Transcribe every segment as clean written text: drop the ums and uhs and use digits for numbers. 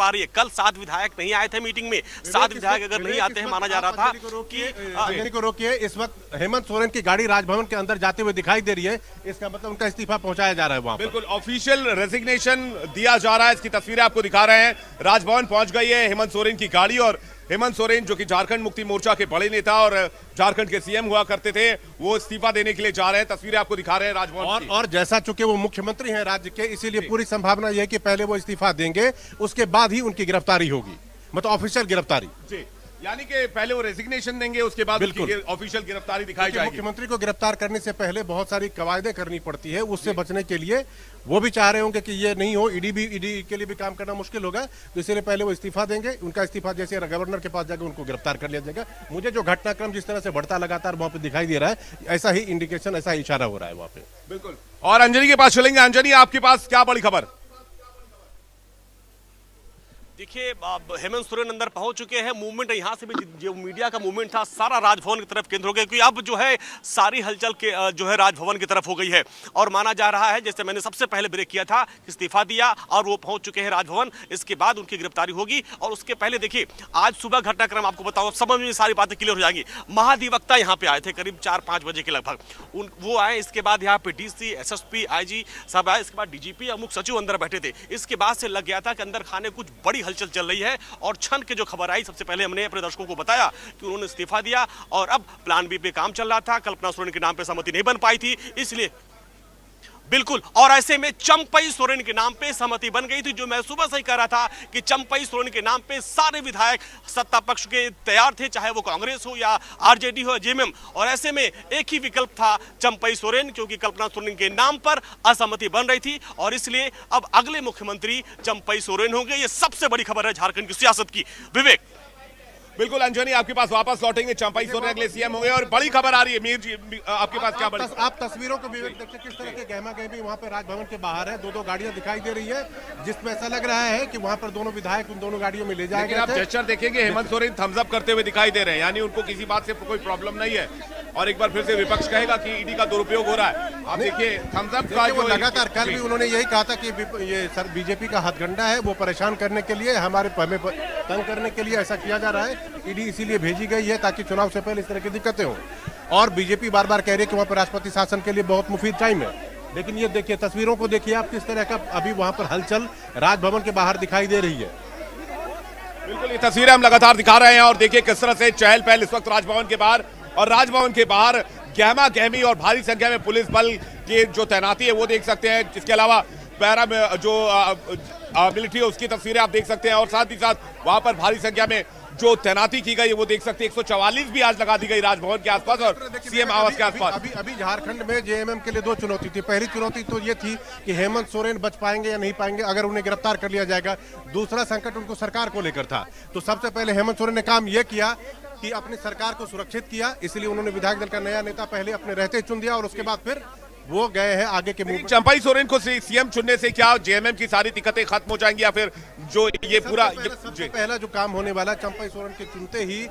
पा रही है। कल 7 विधायक नहीं आए थे मीटिंग में। 7 विधायक अगर नहीं आते हैं, माना जा रहा था कि रोकिए, इस वक्त हेमंत सोरेन की गाड़ी राजभवन के अंदर जाते हुए दिखाई दे रही है। इसका मतलब उनका इस्तीफा पहुंचाया जा रहा है वहां पर। बिल्कुल ऑफिशियल रेजिग्नेशन दिया जा रहा है। इसकी तस्वीरें आपको दिखा रहे हैं। राजभवन पहुंच गई है हेमंत सोरेन की गाड़ी, और हेमंत सोरेन जो कि झारखंड मुक्ति मोर्चा के बड़े नेता और झारखंड के सीएम हुआ करते थे, वो इस्तीफा देने के लिए जा रहे हैं। तस्वीरें आपको दिखा रहे हैं राजभवन और जैसा चूंकि वो मुख्यमंत्री हैं राज्य के, इसीलिए पूरी संभावना यह है कि पहले वो इस्तीफा देंगे, उसके बाद ही उनकी गिरफ्तारी होगी, मतलब ऑफिशियल गिरफ्तारी। जी, यानी कि पहले वो रेजिग्नेशन देंगे, उसके बाद ऑफिशियल गिरफ्तारी दिखाई जाएगी। मुख्यमंत्री को गिरफ्तार करने से पहले बहुत सारी कवायदें करनी पड़ती है, उससे बचने के लिए वो भी चाह रहे होंगे कि ये नहीं हो, ईडी के लिए भी काम करना मुश्किल होगा, तो इसलिए पहले वो इस्तीफा देंगे। उनका इस्तीफा जैसे गवर्नर के पास जाकर उनको गिरफ्तार कर लिया जाएगा। मुझे जो घटनाक्रम जिस तरह से बढ़ता लगातार वहां पे दिखाई दे रहा है, ऐसा ही इंडिकेशन, ऐसा इशारा हो रहा है वहां पे। बिल्कुल। और अंजनी के पास चलेंगे। अंजनी, आपके पास क्या बड़ी खबर? देखिए, हेमंत सोरेन अंदर पहुंच चुके हैं। मूवमेंट यहाँ से भी जो मीडिया का मूवमेंट था सारा राजभवन की तरफ केंद्र हो गया, क्योंकि अब जो है सारी हलचल के जो है राजभवन की तरफ हो गई है। और माना जा रहा है, जैसे मैंने सबसे पहले ब्रेक किया था, इस्तीफा दिया और वो पहुंच चुके हैं राजभवन। इसके बाद उनकी गिरफ्तारी होगी। और उसके पहले देखिए, आज सुबह घटनाक्रम आपको बताओ, समझ में सारी बातें क्लियर हो जाएंगी। महाधिवक्ता यहाँ पे आए थे करीब 4-5 बजे के लगभग। वो आए, इसके बाद यहाँ पे डीसी, एसएसपी, आईजी सब आए। इसके बाद डीजीपी और मुख्य सचिव अंदर बैठे थे। इसके बाद से लग गया था कि अंदर खाने कुछ बड़ी हलचल चल रही है। और क्षण के जो खबर आई, सबसे पहले हमने अपने दर्शकों को बताया कि उन्होंने इस्तीफा दिया और अब प्लान बी पे काम चल रहा था। कल्पना सोरेन के नाम पे सहमति नहीं बन पाई थी, इसलिए बिल्कुल। और ऐसे में चंपई सोरेन के नाम पे सहमति बन गई थी। जो मैं सुबह से ही कह रहा था कि चंपई सोरेन के नाम पे सारे विधायक सत्ता पक्ष के तैयार थे, चाहे वो कांग्रेस हो या आरजेडी हो या जेएमएम। और ऐसे में एक ही विकल्प था, चंपई सोरेन, क्योंकि कल्पना सोरेन के नाम पर असहमति बन रही थी। और इसलिए अब अगले मुख्यमंत्री चंपई सोरेन होंगे। ये सबसे बड़ी खबर है झारखंड की सियासत की। विवेक। बिल्कुल अंजनी, आपके पास वापस लौटेंगे। चंपई सोरेन अगले सीएम होंगे और बड़ी खबर आ रही है। मीर जी, आपके पास क्या बड़ी? आप तस्वीरों को विवेक देखते किस तरह के गहमा गहमी वहां पे राजभवन के बाहर है। 2-2 गाड़ियां दिखाई दे रही है, जिसमें ऐसा लग रहा है कि वहां पर दोनों विधायक उन दोनों गाड़ियों में ले जाए गए। आप जेस्चर देखेंगे, हेमंत सोरेन थम्स अप करते हुए दिखाई दे रहे हैं, यानी उनको किसी बात से कोई प्रॉब्लम नहीं है। और एक बार फिर से विपक्ष कहेगा कि ईडी का दुरुपयोग हो रहा है। आप देखिए थम्स अप का जो लगातार, कल भी उन्होंने यही कहा था कि ये सर बीजेपी का हथकंडा है, वो परेशान करने के लिए, हमें तंग करने के लिए ऐसा किया जा रहा है। ईडी इसीलिए भेजी गई है ताकि चुनाव से पहले इस तरह की दिक्कतें हो। और बीजेपी बार बार कह रही है कि वहां पर राष्ट्रपति शासन के लिए बहुत मुफीद टाइम है। लेकिन ये देखिए, तस्वीरों को देखिए आप, किस तरह का अभी वहां पर हलचल राजभवन के बाहर दिखाई दे रही है। बिल्कुल, ये तस्वीरें हम लगातार दिखा रहे हैं। और देखिए किस तरह से चहल पहल इस वक्त राजभवन के बाहर, और राजभवन के बाहर गहमा गहमी और भारी संख्या में पुलिस बल की जो तैनाती है वो देख सकते हैं। इसके अलावा पैरा में जो मिलिट्री है उसकी तस्वीरें आप देख सकते हैं। और साथ ही साथ वहां पर भारी संख्या में जो तैनाती की गई है वो देख सकते हैं। 144 भी आज लगा दी गई राजभवन के आसपास और सीएम आवास के आसपास। अभी झारखंड में जेएमएम के लिए 2 चुनौती थी। पहली चुनौती तो ये थी कि हेमंत सोरेन बच पाएंगे या नहीं पाएंगे अगर उन्हें गिरफ्तार कर लिया जाएगा। दूसरा संकट उनको सरकार को लेकर था। तो सबसे पहले हेमंत सोरेन ने काम यह किया कि अपनी सरकार को सुरक्षित किया, इसलिए उन्होंने विधायक दल का नया नेता पहले अपने रहते चुन दिया और उसके बाद फिर वो गए हैं आगे के मूवमेंट। चंपई सोरेन को सीएम चुनने से क्या जेएमएम की सारी दिक्कतें खत्म हो जाएंगी, या फिर जो ये पूरा सबसे पहला जो काम होने वाला, चंपई सोरेन के चुनते ही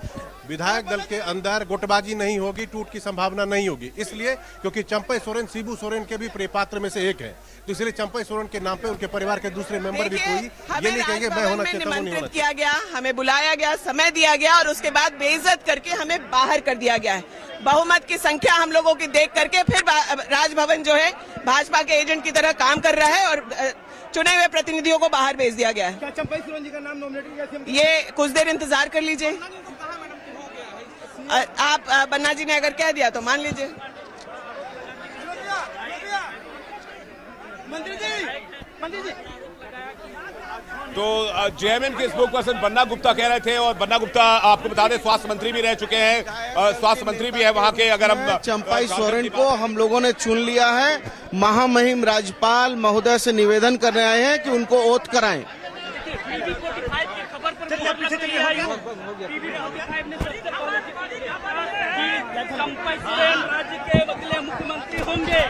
विधायक दल के अंदर गुटबाजी नहीं होगी, टूट की संभावना नहीं होगी। इसलिए क्योंकि चंपई सोरेन शिबू सोरेन के भी प्रियपात्र में से एक है, तो इसलिए चंपई सोरेन के नाम पे उनके परिवार के दूसरे मेंबर भी कोई ये नहीं कहेंगे मैं होना चाहता हूँ, नहीं होना किया गया, हमें बुलाया गया, समय दिया गया और उसके बाद बेइज्जत करके हमें बाहर कर दिया गया है। बहुमत की संख्या हम लोगों की देख करके फिर राजभवन जो है भाजपा के एजेंट की तरह काम कर रहा है और चुने हुए प्रतिनिधियों को बाहर भेज दिया गया है। क्या चंपई सोरेन जी का नाम नॉमिनेटेड? ये कुछ देर इंतजार कर लीजिए। आप बन्ना जी ने अगर कह दिया तो मान लीजिए। मंत्री जी तो जेएमएम के स्पोक पर्सन बन्ना गुप्ता कह रहे थे, और बन्ना गुप्ता आपको बता दें स्वास्थ्य मंत्री भी रह चुके हैं, स्वास्थ्य मंत्री भी है वहां के। अगर हम चंपई सोरेन को हम लोगों ने चुन लिया है, महामहिम राज्यपाल महोदय से निवेदन करने आए हैं कि उनको ओथ कराएं। चंपई सोरेन राज्य के अगले मुख्यमंत्री होंगे।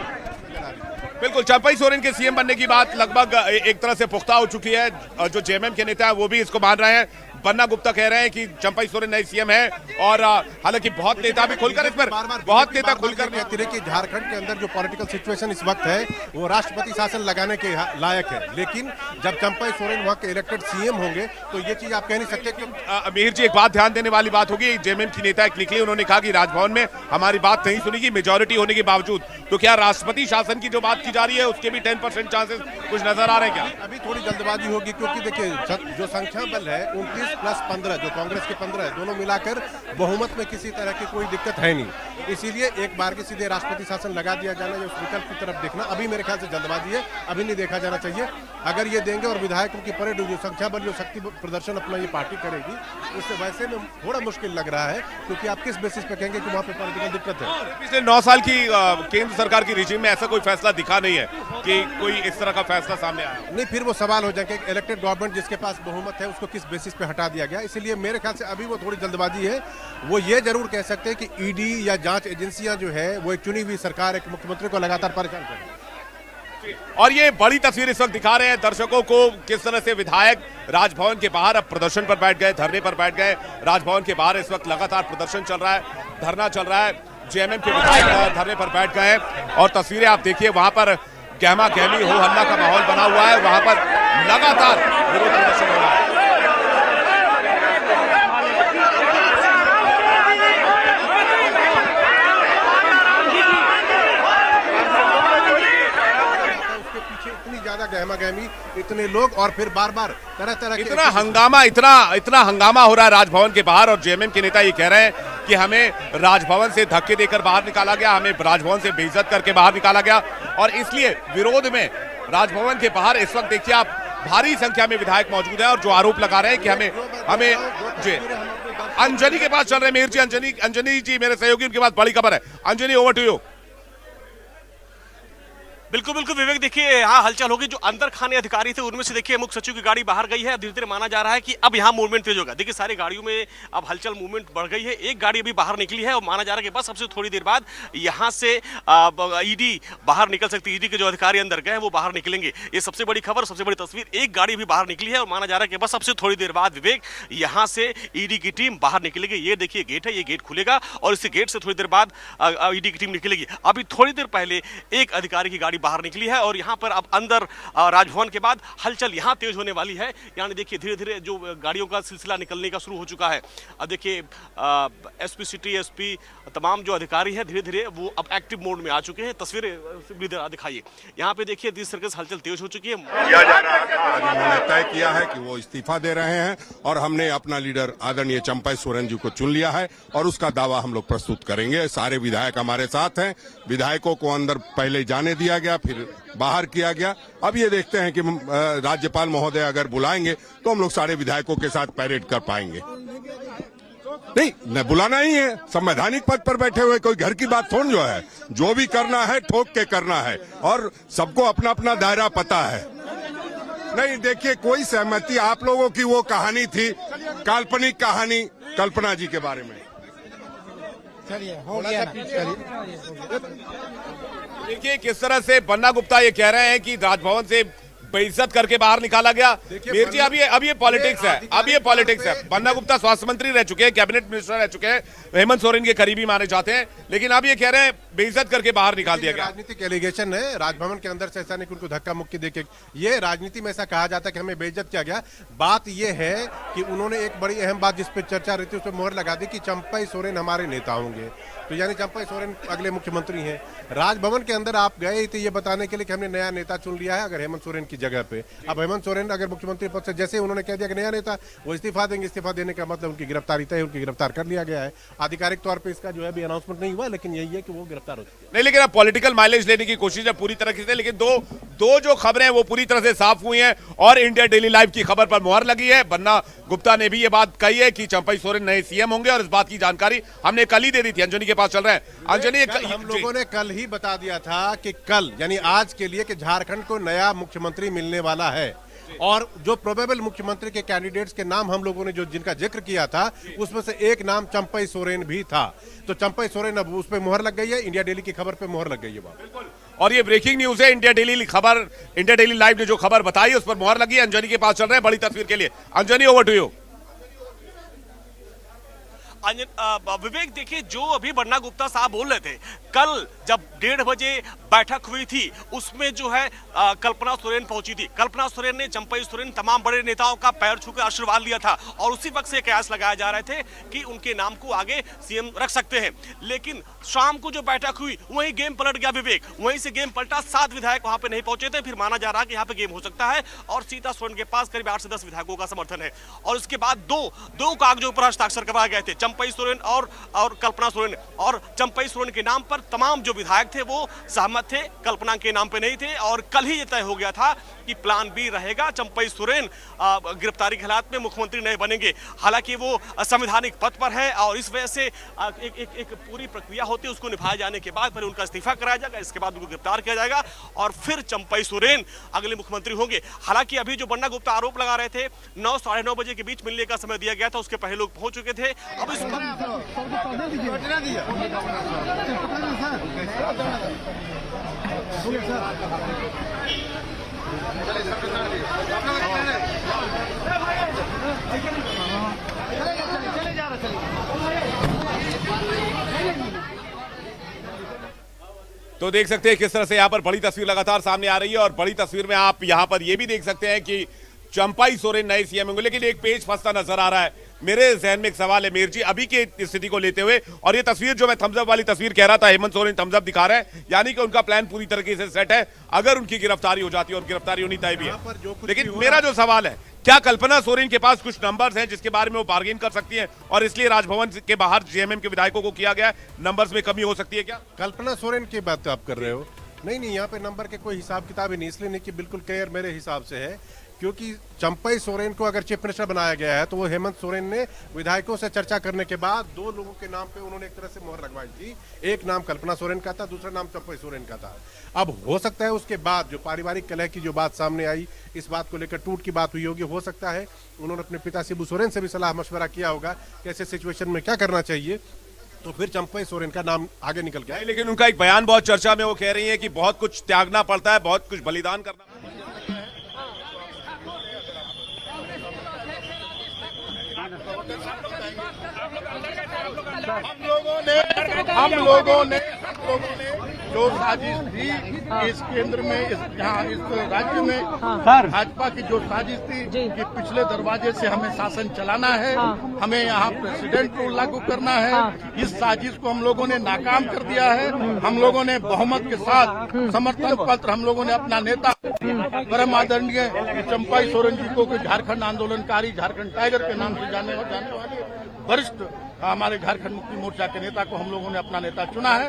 बिल्कुल, चंपई सोरेन के सीएम बनने की बात लगभग एक तरह से पुख्ता हो चुकी है। जो जेएमएम के नेता है वो भी इसको मान रहे हैं। बन्ना गुप्ता कह रहे हैं कि चंपई सोरेन नए सीएम है, और हालांकि बहुत नेता भी खुलकर इस पर बहुत नेता खुलकर कहते रहे कि झारखंड के अंदर जो पॉलिटिकल सिचुएशन इस वक्त है वो राष्ट्रपति शासन लगाने के लायक है, लेकिन जब चंपई सोरेन वहां के इलेक्टेड सीएम होंगे तो ये चीज आप कह नहीं सकते कि अमीर जी, एक बात ध्यान देने वाली बात होगी। जेएमएम की नेता एक निकली, उन्होंने कहा कि राजभवन में हमारी बात नहीं सुनेगी मेजोरिटी होने के बावजूद। तो क्या राष्ट्रपति शासन की जो बात की जा रही है उसके भी 10% चांसेस कुछ नजर आ रहे हैं क्या? अभी थोड़ी जल्दबाजी होगी, क्योंकि देखिए जो संख्या बल है 29+15, जो कांग्रेस के 15 है, दोनों मिलाकर बहुमत में किसी तरह की कोई दिक्कत है नहीं। इसीलिए एक बार के सीधे राष्ट्रपति शासन लगा दिया जाना, या उस विकल्प की तरफ देखना अभी मेरे ख्याल से जल्दबाजी है, अभी नहीं देखा जाना चाहिए। अगर ये देंगे और विधायकों की परेड, जो संख्या बल, जो शक्ति प्रदर्शन अपना ये पार्टी करेगी, उससे वैसे में थोड़ा मुश्किल लग रहा है, क्योंकि आप किस बेसिस पे कहेंगे कि वहाँ पे पॉलिटिकल दिक्कत है। पिछले 9 साल की केंद्र सरकार की रिजीम में ऐसा कोई फैसला दिखा नहीं है कि कोई इस तरह का फैसला सामने आया। नहीं, फिर वो सवाल हो जाएगा कि इलेक्टेड गवर्नमेंट जिसके पास बहुमत है उसको किस बेसिस पे हटा दिया गया। इसलिए मेरे ख्याल से अभी वो थोड़ी जल्दबाजी है। वो ये जरूर कह सकते हैं कि ईडी या जांच एजेंसियां जो है वो एक चुनी हुई सरकार, एक मुख्यमंत्री को लगातार परेशान कर रही है। और ये बड़ी तस्वीर इस वक्त दिखा रहे हैं दर्शकों को, किस तरह से विधायक राजभवन के बाहर अब प्रदर्शन पर बैठ गए, धरने पर बैठ गए। राजभवन के बाहर इस वक्त लगातार प्रदर्शन चल रहा है, धरना चल रहा है। जेएमएम के विधायक धरने पर बैठ गए हैं और तस्वीरें आप देखिए, वहां पर गहमा गहमी हो हल्ला का माहौल बना हुआ है। वहां पर लगातार विरोध प्रदर्शन हो रहा है। गहमा गहमी, इतने लोग, और फिर बार बार तरह तरह के इतना हंगामा हो रहा है राजभवन के बाहर। और जेएमएम के नेता ये कह रहे हैं कि हमें राजभवन से धक्के देकर बाहर निकाला गया, हमें राजभवन से बेइज्जत करके बाहर निकाला गया, और इसलिए विरोध में राजभवन के बाहर इस वक्त देखिए आप भारी संख्या में विधायक मौजूद है और जो आरोप लगा रहे हैं कि हमें जी अंजनी के पास चल रहे हैं। मेहर जी, अंजनी जी मेरे सहयोगी, उनके पास बड़ी खबर है। Anjani, over to you. बिल्कुल बिल्कुल विवेक, देखिए यहाँ हलचल होगी। जो अंदर खाने अधिकारी थे उनमें से देखिए मुख्य सचिव की गाड़ी बाहर गई है। धीरे धीरे माना जा रहा है कि अब यहाँ मूवमेंट तेज होगा। देखिए सारी गाड़ियों में अब हलचल, मूवमेंट बढ़ गई है। एक गाड़ी अभी बाहर निकली है और माना जा रहा है कि बस अब से थोड़ी देर बाद यहाँ से ईडी बाहर निकल सकती है। ईडी के जो अधिकारी अंदर गए वो बाहर निकलेंगे। ये सबसे बड़ी खबर, सबसे बड़ी तस्वीर। एक गाड़ी भी बाहर निकली है और माना जा रहा है कि बस अब से थोड़ी देर बाद विवेक यहाँ से ईडी की टीम बाहर निकलेगी। ये देखिए गेट है, ये गेट खुलेगा और इस गेट से थोड़ी देर बाद ईडी की टीम निकलेगी। अभी थोड़ी देर पहले एक अधिकारी की गाड़ी बाहर निकली है और यहाँ पर अब अंदर राजभवन के बाद हलचल यहाँ तेज होने वाली है। यानी देखिए धीरे धीरे जो गाड़ियों का सिलसिला निकलने का शुरू हो चुका है। अब देखिए एसपी, सिटी एसपी, तमाम जो अधिकारी हैं धीरे धीरे वो अब एक्टिव मोड में आ चुके हैं। तस्वीरें दिखाइए, यहाँ पे देखिए जिस तरह से हलचल तेज हो चुकी है। उन्होंने तय किया है कि वो इस्तीफा दे रहे हैं और हमने अपना लीडर आदरणीय चंपई सोरेन जी को चुन लिया है और उसका दावा हम लोग प्रस्तुत करेंगे। सारे विधायक हमारे साथ हैं। विधायकों को अंदर पहले जाने दिया गया, फिर बाहर किया गया। अब ये देखते हैं कि राज्यपाल महोदय अगर बुलाएंगे तो हम लोग सारे विधायकों के साथ पैरेड कर पाएंगे। नहीं, न बुलाना ही है। संवैधानिक पद पर बैठे हुए कोई घर की बात थोड़ी जो है। जो भी करना है ठोक के करना है और सबको अपना अपना दायरा पता है। नहीं, देखिए कोई सहमति, आप लोगों की वो कहानी थी, काल्पनिक कहानी कल्पना जी के बारे में। देखिए किस तरह से बन्ना गुप्ता ये कह रहे हैं कि राजभवन से बेइज्जत करके बाहर निकाला गया। मीर जी, अब ये पॉलिटिक्स है, अब ये पॉलिटिक्स है। बन्ना गुप्ता स्वास्थ्य मंत्री रह चुके हैं, कैबिनेट मिनिस्टर रह चुके हैं, हेमंत सोरेन के करीबी माने जाते हैं, लेकिन अब ये कह रहे हैं बेइज्जत करके बाहर निकाल दिया गया। राजनीतिक एलिगेशन है। राजभवन के अंदर से ऐसा नहीं कि उनको धक्का मुक्की देके, ये राजनीति में ऐसा कहा जाता है कि हमें बेइज्जत किया गया। बात ये है कि उन्होंने एक बड़ी अहम बात जिस पे चर्चा रहती है उस पर मोहर लगा दी कि चंपई सोरेन हमारे नेता होंगे। तो यानी चंपई सोरेन अगले मुख्यमंत्री हैं। राजभवन के अंदर आप गए थे ये बताने के लिए कि हमने नया नेता चुन लिया है अगर हेमंत सोरेन की जगह पे। अब हेमंत सोरेन अगर मुख्यमंत्री पद से, जैसे उन्होंने कह दिया कि नया नेता वो इस्तीफा देंगे, इस्तीफा देने का मतलब उनकी गिरफ्तारी तय, उनकी गिरफ्तार कर लिया गया है। आधिकारिक तौर पर इसका जो है अभी अनाउंसमेंट नहीं हुआ, लेकिन यही है कि वो गिरफ्तार हो चुके हैं। नहीं, लेकिन अब पॉलिटिकल माइलेज लेने की कोशिश है पूरी तरह से। लेकिन दो जो खबरें हैं वो पूरी तरह से साफ हुई हैं और इंडिया डेली लाइव की खबर पर मुहर लगी है। बन्ना गुप्ता ने भी ये बात कही है कि चंपई सोरेन नए सीएम होंगे और इस बात की जानकारी हमने कल ही दे दी थी। अंजनी के पास चल रहे हैं। अंजनी, हम लोगों ने कल ही बता दिया था कि कल यानी आज के लिए कि झारखंड को नया मुख्यमंत्री मिलने वाला है और जो प्रोबेबल मुख्यमंत्री के कैंडिडेट्स के नाम हम लोगों ने जो जिनका जिक्र किया था उसमें से एक नाम चंपई सोरेन भी था। तो चंपई सोरेन अब उस पर मुहर लग गई है, इंडिया डेली की खबर पे मुहर लग गई है। और ये ब्रेकिंग न्यूज है। इंडिया डेली लाइव ने जो खबर बताई उस पर मुहर लगी। अंजनी के पास चल रहे हैं बड़ी तस्वीर के लिए। Anjani, over to you. Vivek, देखिए जो अभी बन्ना गुप्ता साहब बोल रहे थे, कल जब 1:30 बजे बैठक हुई थी उसमें जो है कल्पना सोरेन पहुंची थी। कल्पना सोरेन ने चंपई सोरेन तमाम बड़े नेताओं का पैर छूकर आशीर्वाद लिया था और उसी वक्त से कयास लगाए जा रहे थे कि उनके नाम को आगे सीएम रख सकते हैं। लेकिन शाम को जो बैठक हुई वहीं गेम पलट गया विवेक, वहीं से गेम पलटा। 7 विधायक वहां पे नहीं पहुंचे थे। फिर माना जा रहा कि यहाँ पे गेम हो सकता है और सीता सोरेन के पास करीब 8 से 10 विधायकों का समर्थन है। और उसके बाद दो कागजों पर हस्ताक्षर करवाए गए थे, चंपई सोरेन और कल्पना सोरेन। और चंपई सोरेन के नाम पर तमाम जो विधायक थे वो सहमत थे, कल्पना के नाम पे नहीं थे। और कल ही ये तय हो गया था कि प्लान बी रहेगा, चंपई सोरेन गिरफ्तारी के हालात में मुख्यमंत्री नहीं बनेंगे। हालांकि वो संवैधानिक पद पर है और इस वजह से एक पूरी प्रक्रिया होती है, उसको निभाए जाने के बाद फिर उनका इस्तीफा कराया जाएगा, इसके बाद उनको गिरफ्तार किया जाएगा और फिर चंपई सोरेन अगले मुख्यमंत्री होंगे। हालांकि अभी जो बन्ना गुप्ता आरोप लगा रहे थे, 9 साढ़े 9 बजे के बीच मिलने का समय दिया गया था, उसके पहले लोग पहुंच चुके थे। अब इस तो देख सकते हैं किस तरह से यहां पर बड़ी तस्वीर लगातार सामने आ रही है और बड़ी तस्वीर में आप यहां पर यह भी देख सकते हैं कि चंपई सोरेन नए सीएम होंगे। लेकिन एक पेज फंसता नजर आ रहा है। मेरे जहन में एक सवाल है मीर जी, अभी की स्थिति को लेते हुए, और ये तस्वीर जो मैं थम्सअप वाली तस्वीर कह रहा था, हेमंत सोरेन थम्सअप दिखा रहे हैं, यानी कि उनका प्लान पूरी तरीके से सेट है अगर उनकी गिरफ्तारी हो जाती है और गिरफ्तारी होनी तय भी है। लेकिन मेरा जो सवाल है, क्या कल्पना सोरेन के पास कुछ नंबर्स हैं जिसके बारे में वो बार्गेन कर सकती हैं और इसलिए राजभवन के बाहर जेएमएम के विधायकों को किया गया, नंबर्स में कमी हो सकती है क्या? कल्पना सोरेन की बात आप कर रहे हो? नहीं, यहाँ पे नंबर के कोई हिसाब किताब ही नहीं, इसलिए नहीं कि बिल्कुल क्लियर मेरे हिसाब से है, क्योंकि चंपई सोरेन को अगर चीफ मिनिस्टर बनाया गया है तो वो हेमंत सोरेन ने विधायकों से चर्चा करने के बाद 2 लोगों के नाम पे उन्होंने एक तरह से मोहर लगवाई थी। एक नाम कल्पना सोरेन का था, दूसरा नाम चंपई सोरेन का था। अब हो सकता है उसके बाद जो पारिवारिक कलह की जो बात सामने आई, इस बात को लेकर टूट की बात हुई होगी। हो सकता है उन्होंने अपने पिता शिबू सोरेन से भी सलाह मशवरा किया होगा कि ऐसे सिचुएशन में क्या करना चाहिए, तो फिर चंपई सोरेन का नाम आगे निकल गया। लेकिन उनका एक बयान बहुत चर्चा में, वो कह रही है कि बहुत कुछ त्यागना पड़ता है, बहुत कुछ बलिदान करना पड़ता है। हम लोगों ने जो साजिश थी इस केंद्र में, यहाँ इस राज्य में भाजपा की जो साजिश थी कि पिछले दरवाजे से हमें शासन चलाना है, हमें यहाँ प्रेसिडेंट को लागू करना है, इस साजिश को हम लोगों ने नाकाम कर दिया है। हम लोगों ने बहुमत के साथ समर्थन पत्र, हम लोगों ने अपना नेता परम आदरणीय चंपई सोरेन जी को झारखंड आंदोलनकारी, झारखंड टाइगर के नाम से जाने वाले वरिष्ठ हमारे झारखंड मुक्ति मोर्चा के नेता को हम लोगों ने अपना नेता चुना है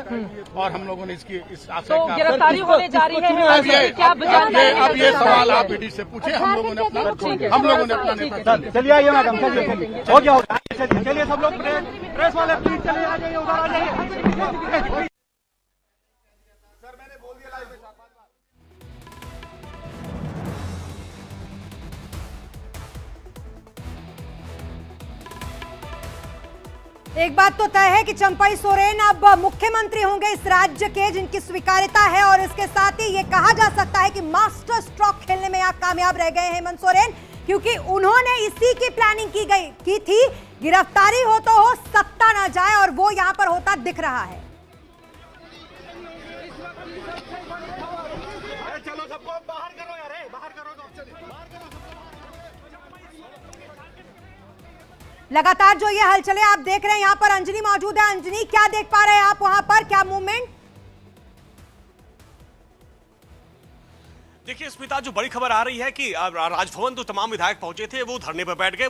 और हम लोगों ने इस आशय का गिरफ्तारी होने जा रही है। अब ये सवाल आप ईडी से पूछे। हम लोगों ने अपना नेता। चलिए आइए मैडम, चलिए हो गया, चलिए सब लोग प्रेस वाले प्लीज चलिए, आ जाइए, उधर आ जाइए। एक बात तो तय है कि चंपई सोरेन अब मुख्यमंत्री होंगे इस राज्य के, जिनकी स्वीकार्यता है। और इसके साथ ही ये कहा जा सकता है कि मास्टर स्ट्रोक खेलने में यहाँ कामयाब रह गए हेमंत सोरेन, क्योंकि उन्होंने इसी की प्लानिंग की थी, गिरफ्तारी हो तो हो, सत्ता ना जाए, और वो यहाँ पर होता दिख रहा है। चलो सबको बाहर करो यार, बाहर करो तो लगातार जो ये हलचलें आप देख रहे हैं, यहाँ पर अंजनी मौजूद है। अंजनी, क्या देख पा रहे हैं आप वहां पर, क्या मूवमेंट? देखिए स्मिता, जो बड़ी खबर आ रही है कि राजभवन तो तमाम विधायक पहुंचे थे, वो धरने पर बैठ गए।